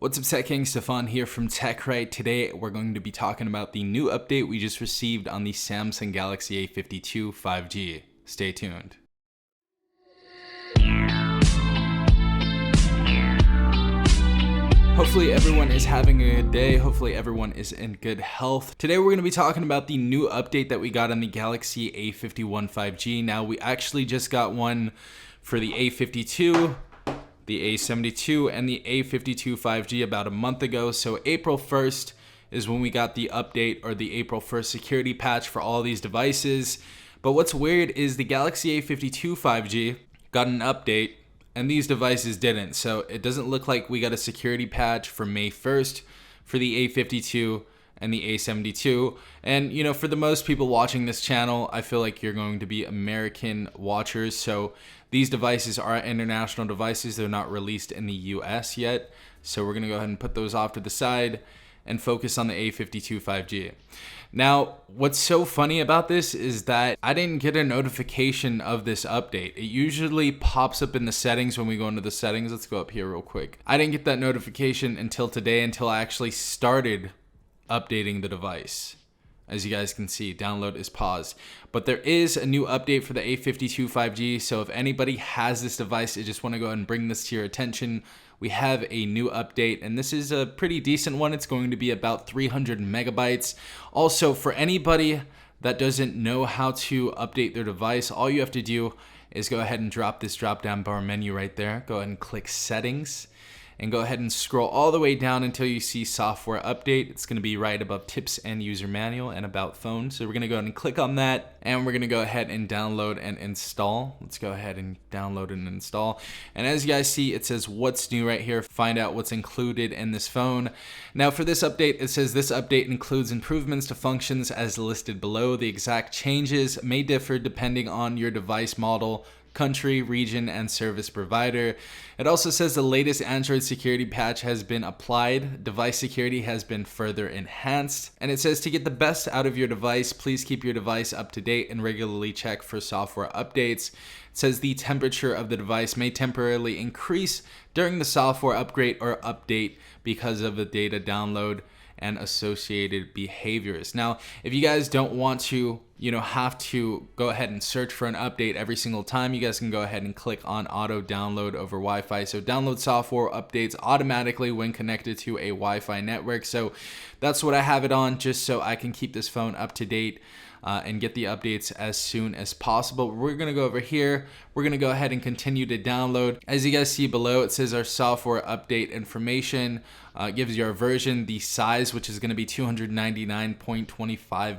What's up, Tech King? Stefan here from TechRight. Today we're going to be talking about the new update we just received on the Samsung Galaxy A52 5G. Stay tuned. Hopefully everyone is having a good day. Hopefully everyone is in good health. Today we're going to be talking about the new update that we got on the Galaxy A51 5G. Now we actually just got one for the A52, the A72, and the A52 5G about a month ago. So April 1st is when we got the update, or the April 1st security patch for all these devices. But what's weird is the Galaxy A52 5G got an update and these devices didn't. So it doesn't look like we got a security patch for May 1st for the A52 and the A72. And you know, for the most people watching this channel, I feel like you're going to be American watchers. So these devices are international devices. They're not released in the US yet. So we're gonna go ahead and put those off to the side and focus on the A52 5G. Now, what's so funny about this is that I didn't get a notification of this update. It usually pops up in the settings when we go into the settings. Let's go up here real quick. I didn't get that notification until today, until I actually started updating the device. As you guys can see, download is paused. But there is a new update for the A52 5G. So if anybody has this device, I just want to go ahead and bring this to your attention. We have a new update, and this is a pretty decent one. It's going to be about 300 megabytes. Also, for anybody that doesn't know how to update their device, all you have to do is go ahead and drop this drop-down bar menu right there. Go ahead and click Settings, and go ahead and scroll all the way down until you see Software Update. It's going to be right above Tips and User Manual and About Phone. So we're going to go ahead and click on that, and we're going to go ahead and download and install. Let's go ahead and download and install. And as you guys see, it says what's new right here. Find out what's included in this phone. Now for this update, it says this update includes improvements to functions as listed below. The exact changes may differ depending on your device model, country, region, and service provider. It also says the latest Android security patch has been applied. Device security has been further enhanced. And it says to get the best out of your device, please keep your device up to date and regularly check for software updates. It says the temperature of the device may temporarily increase during the software upgrade or update because of the data download and associated behaviors. Now, if you guys don't want to, have to go ahead and search for an update every single time, you guys can go ahead and click on auto download over Wi-Fi. So download software updates automatically when connected to a Wi-Fi network. So that's what I have it on, just so I can keep this phone up to date and get the updates as soon as possible. We're gonna go over here. We're gonna go ahead and continue to download. As you guys see below, it says our software update information. Gives you our version, the size, which is going to be 299.25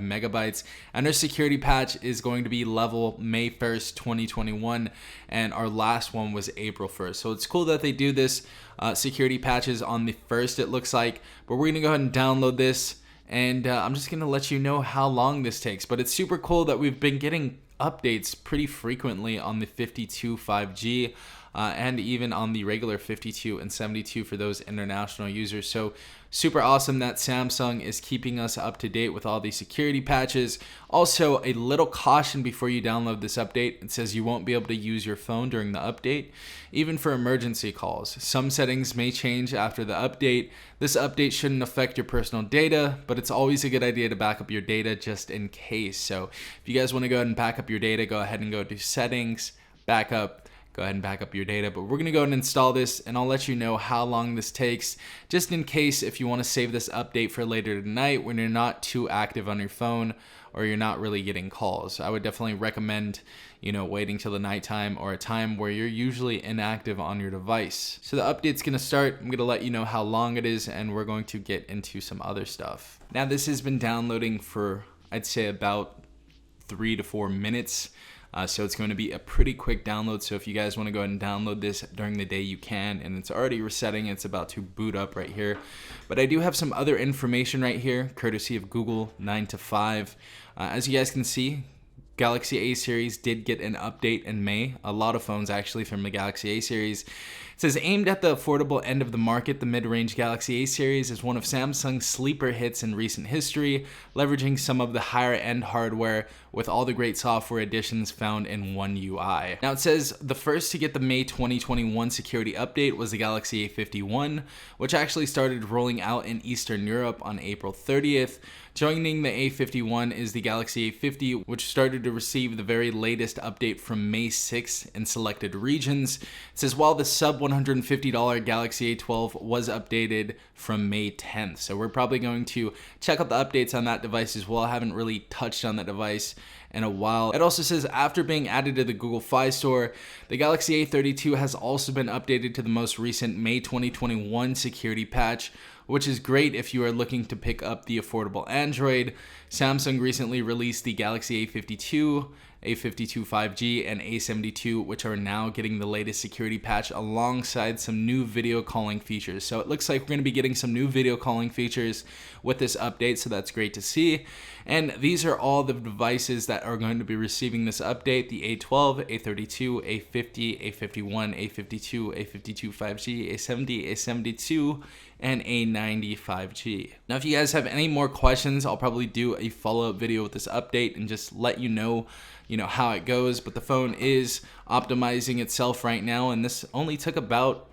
megabytes, and our security patch is going to be level May 1st, 2021, and our last one was April 1st. So it's cool that they do this security patches on the 1st, it looks like, but we're going to go ahead and download this, and I'm just going to let you know how long this takes. But it's super cool that we've been getting updates pretty frequently on the 52 5G. And even on the regular 52 and 72 for those international users. So super awesome that Samsung is keeping us up to date with all these security patches. Also, a little caution before you download this update. It says you won't be able to use your phone during the update, even for emergency calls. Some settings may change after the update. This update shouldn't affect your personal data, but it's always a good idea to back up your data just in case. So if you guys want to go ahead and back up your data, go ahead and go to Settings, Backup. Go ahead and back up your data, but we're going to go ahead and install this, and I'll let you know how long this takes, just in case if you want to save this update for later tonight when you're not too active on your phone or you're not really getting calls. I would definitely recommend, waiting till the nighttime or a time where you're usually inactive on your device. So the update's going to start. I'm going to let you know how long it is, and we're going to get into some other stuff. Now, this has been downloading for, I'd say, about 3 to 4 minutes. So it's going to be a pretty quick download. So if you guys want to go ahead and download this during the day, you can. And it's already resetting. It's about to boot up right here. But I do have some other information right here, courtesy of Google 9 to 5. As you guys can see, Galaxy A series did get an update in May. A lot of phones actually from the Galaxy A series. It says, aimed at the affordable end of the market, the mid-range Galaxy A series is one of Samsung's sleeper hits in recent history, leveraging some of the higher-end hardware with all the great software additions found in one UI. Now it says the first to get the May 2021 security update was the Galaxy A51, which actually started rolling out in Eastern Europe on April 30th. Joining the A51 is the Galaxy A50, which started to receive the very latest update from May 6th in selected regions. It says while the sub $150 Galaxy A12 was updated from May 10th. So we're probably going to check out the updates on that device as well. I haven't really touched on that device in a while. It also says after being added to the Google Fi Store, the Galaxy A32 has also been updated to the most recent May 2021 security patch, which is great if you are looking to pick up the affordable Android. Samsung recently released the Galaxy A52, A52 5G, and A72, which are now getting the latest security patch alongside some new video calling features. So it looks like we're going to be getting some new video calling features with this update, so that's great to see. And these are all the devices that are going to be receiving this update: the A12, A32, A50, A51, A52, A52 5G, A70, A72, and A90 5G. Now, if you guys have any more questions, I'll probably do a follow-up video with this update and just let you know how it goes. But the phone is optimizing itself right now, and this only took about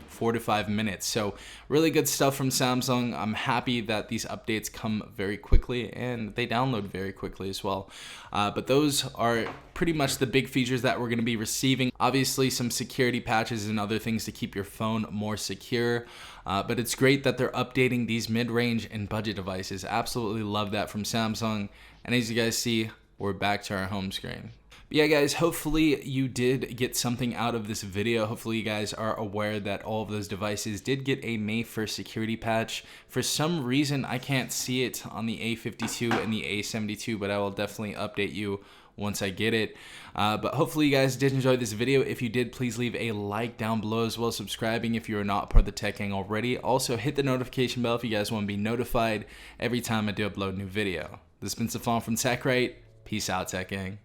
4 to 5 minutes. So really good stuff from Samsung. I'm happy that these updates come very quickly and they download very quickly as well. But those are pretty much the big features that we're going to be receiving. Obviously some security patches and other things to keep your phone more secure. But it's great that they're updating these mid-range and budget devices. Absolutely love that from Samsung. And as you guys see, we're back to our home screen. But yeah, guys, hopefully you did get something out of this video. Hopefully you guys are aware that all of those devices did get a May 1st security patch. For some reason, I can't see it on the A52 and the A72, but I will definitely update you once I get it. But hopefully you guys did enjoy this video. If you did, please leave a like down below, as well as subscribing if you are not part of the Tech Gang already. Also, hit the notification bell if you guys want to be notified every time I do upload a new video. This has been Stefan from TechRight. Peace out, Tech Gang.